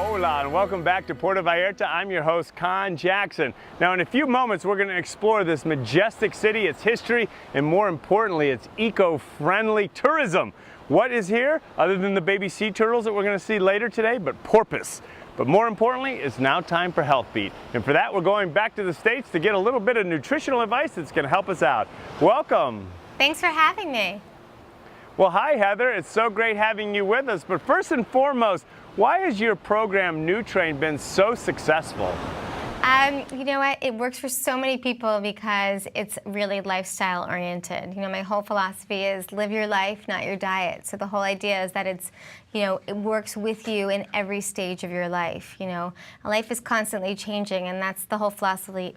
Hola and welcome back to Puerto Vallarta. I'm your host, Conn Jackson. Now in a few moments we're going to explore this majestic city, its history, and more importantly, its eco-friendly tourism. What is here other than the baby sea turtles that we're going to see later today, but porpoise. But more importantly, it's now time for Health Beat. And for that, we're going back to the States to get a little bit of nutritional advice that's going to help us out. Welcome. Thanks for having me. Well, hi, Heather. It's so great having you with us. But first and foremost, why has your program, Nutrain, been so successful? You know what? It works for so many people because it's really lifestyle oriented. You know, my whole philosophy is live your life, not your diet. So the whole idea is that it's, you know, it works with you in every stage of your life. You know, life is constantly changing, and that's the whole philosophy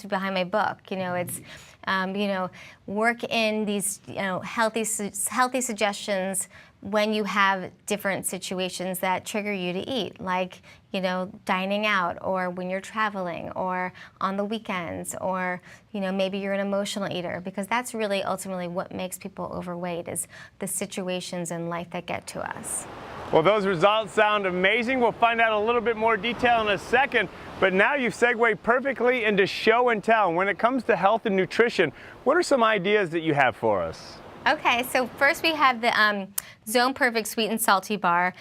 behind my book. You know, it's you know, work in these, you know, healthy suggestions when you have different situations that trigger you to eat, like, you know, dining out, or when you're traveling, or on the weekends, or, you know, maybe you're an emotional eater, because that's really ultimately what makes people overweight, is the situations in life that get to us. Well, those results sound amazing. We'll find out a little bit more detail in a second, but now you've segued perfectly into show and tell. When it comes to health and nutrition, what are some ideas that you have for us? Okay, so first we have the Zone Perfect Sweet and Salty Bar.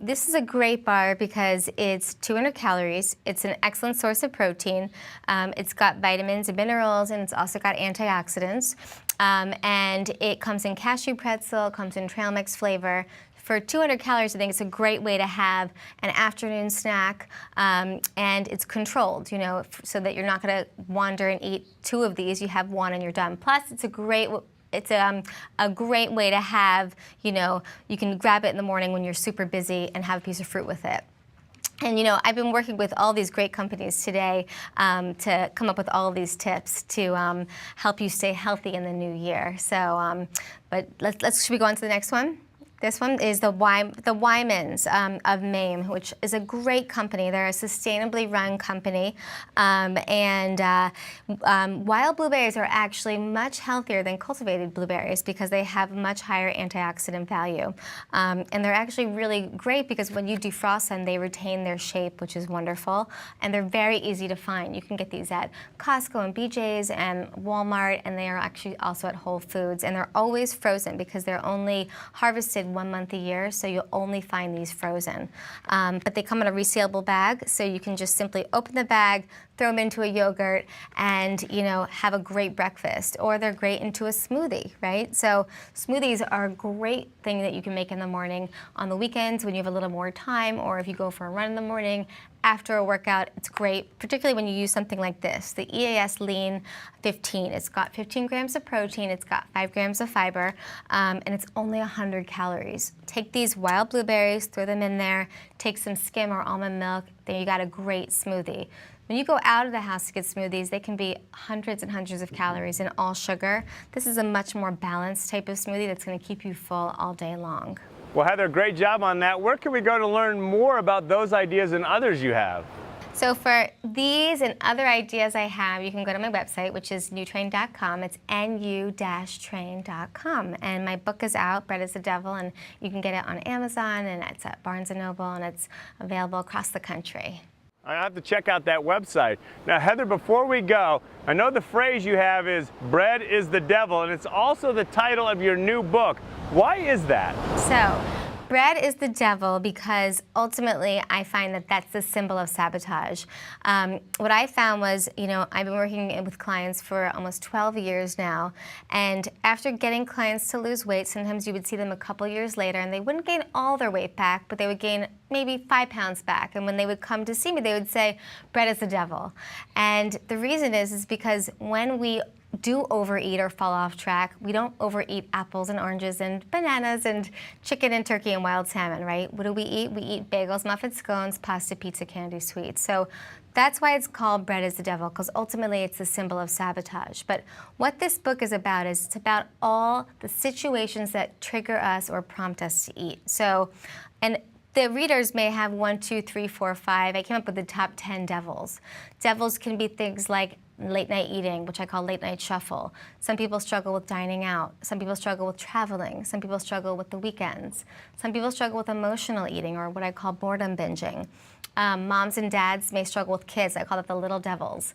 This is a great bar because it's 200 calories. It's an excellent source of protein. It's got vitamins and minerals, and it's also got antioxidants. And it comes in cashew pretzel, it comes in trail mix flavor. For 200 calories, I think it's a great way to have an afternoon snack, and it's controlled, you know, so that you're not going to wander and eat 2 of these. You have 1 and you're done. Plus, it's a great way to have, you know, you can grab it in the morning when you're super busy and have a piece of fruit with it. And, you know, I've been working with all these great companies today to come up with all of these tips to help you stay healthy in the new year. So, but should we go on to the next one? This one is the Wymans of Maine, which is a great company. They're a sustainably run company. Wild blueberries are actually much healthier than cultivated blueberries because they have much higher antioxidant value. And they're actually really great because when you defrost them, they retain their shape, which is wonderful. And they're very easy to find. You can get these at Costco and BJ's and Walmart, and they are actually also at Whole Foods. And they're always frozen because they're only harvested 1 month a year, so you'll only find these frozen. But they come in a resealable bag, so you can just simply open the bag, throw them into a yogurt, and, you know, have a great breakfast. Or they're great into a smoothie, right? So smoothies are a great thing that you can make in the morning, on the weekends when you have a little more time, or if you go for a run in the morning. After a workout, it's great, particularly when you use something like this, the EAS Lean 15. It's got 15 grams of protein, it's got 5 grams of fiber, and it's only 100 calories. Take these wild blueberries, throw them in there, take some skim or almond milk, then you got a great smoothie. When you go out of the house to get smoothies, they can be hundreds and hundreds of calories and all sugar. This is a much more balanced type of smoothie that's going to keep you full all day long. Well, Heather, great job on that. Where can we go to learn more about those ideas and others you have? So for these and other ideas I have, you can go to my website, which is nutrain.com. It's nu-train.com. And my book is out, Bread is the Devil, and you can get it on Amazon, and it's at Barnes & Noble, and it's available across the country. I have to check out that website. Now, Heather, before we go, I know the phrase you have is bread is the devil, and it's also the title of your new book. Why is that? So, bread is the devil because ultimately I find that that's the symbol of sabotage. What I found was, you know, I've been working with clients for almost 12 years now, and after getting clients to lose weight, sometimes you would see them a couple years later and they wouldn't gain all their weight back, but they would gain maybe 5 pounds back. And when they would come to see me, they would say, bread is the devil. And the reason is because when we do overeat or fall off track, we don't overeat apples and oranges and bananas and chicken and turkey and wild salmon, right? What do we eat? We eat bagels, muffins, scones, pasta, pizza, candy, sweets. So that's why it's called Bread is the Devil, because ultimately it's a symbol of sabotage. But what this book is about is it's about all the situations that trigger us or prompt us to eat. So, and the readers may have 1, 2, 3, 4, 5. I came up with the top 10 devils. Devils can be things like late night eating, which I call late night shuffle. Some people struggle with dining out. Some people struggle with traveling. Some people struggle with the weekends. Some people struggle with emotional eating, or what I call boredom binging. Moms and dads may struggle with kids. I call it the little devils.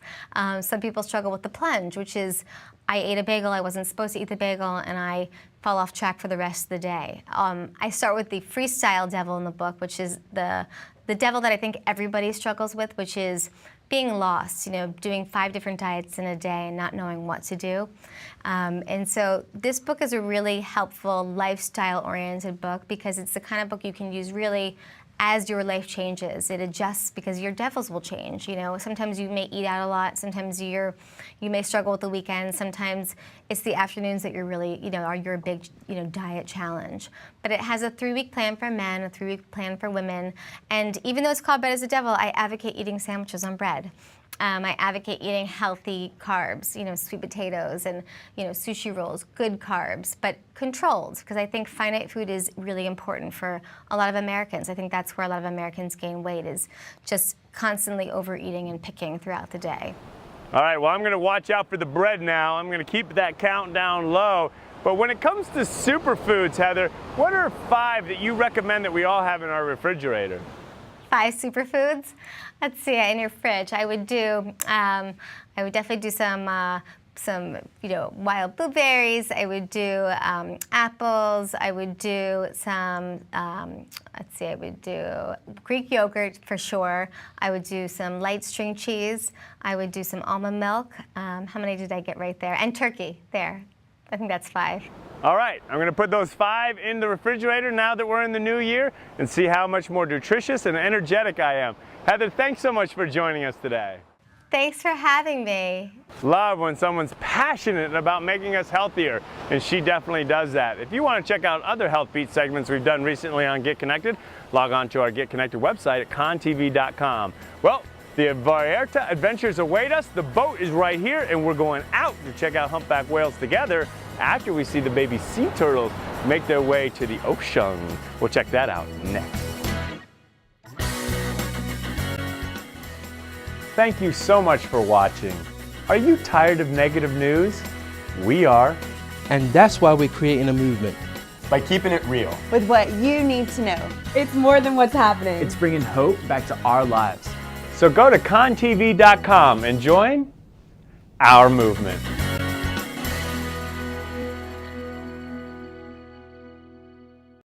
Some people struggle with the plunge, which is I ate a bagel, I wasn't supposed to eat the bagel, and I fall off track for the rest of the day. I start with the freestyle devil in the book, which is the devil that I think everybody struggles with, which is being lost, doing 5 different diets in a day and not knowing what to do. And so this book is a really helpful lifestyle-oriented book because it's the kind of book you can use really as your life changes. It adjusts because your devils will change. Sometimes you may eat out a lot. Sometimes you may struggle with the weekends. Sometimes it's the afternoons that you're really, are your big, diet challenge. But it has a 3-week plan for men, a 3-week plan for women. And even though it's called Bread is the Devil, I advocate eating sandwiches on bread. I advocate eating healthy carbs, sweet potatoes and, sushi rolls, good carbs, but controlled, because I think finite food is really important for a lot of Americans. I think that's where a lot of Americans gain weight, is just constantly overeating and picking throughout the day. All right, well, I'm going to watch out for the bread now. I'm going to keep that countdown low. But when it comes to superfoods, Heather, what are 5 that you recommend that we all have in our refrigerator? 5 superfoods? Let's see, in your fridge, I would definitely do some wild blueberries. I would do apples. I would do some, I would do Greek yogurt for sure. I would do some light string cheese. I would do some almond milk. How many did I get right there? And turkey, there. I think that's 5. All right, I'm going to put those 5 in the refrigerator now that we're in the new year and see how much more nutritious and energetic I am. Heather, thanks so much for joining us today. Thanks for having me. Love when someone's passionate about making us healthier, and she definitely does that. If you want to check out other Health Beat segments we've done recently on Get Connected, log on to our Get Connected website at conntv.com. Well, the Vallarta adventures await us. The boat is right here, and we're going out to check out humpback whales together after we see the baby sea turtles make their way to the ocean. We'll check that out next. Thank you so much for watching. Are you tired of negative news? We are. And that's why we're creating a movement. By keeping it real. With what you need to know. It's more than what's happening. It's bringing hope back to our lives. So go to conntv.com and join our movement.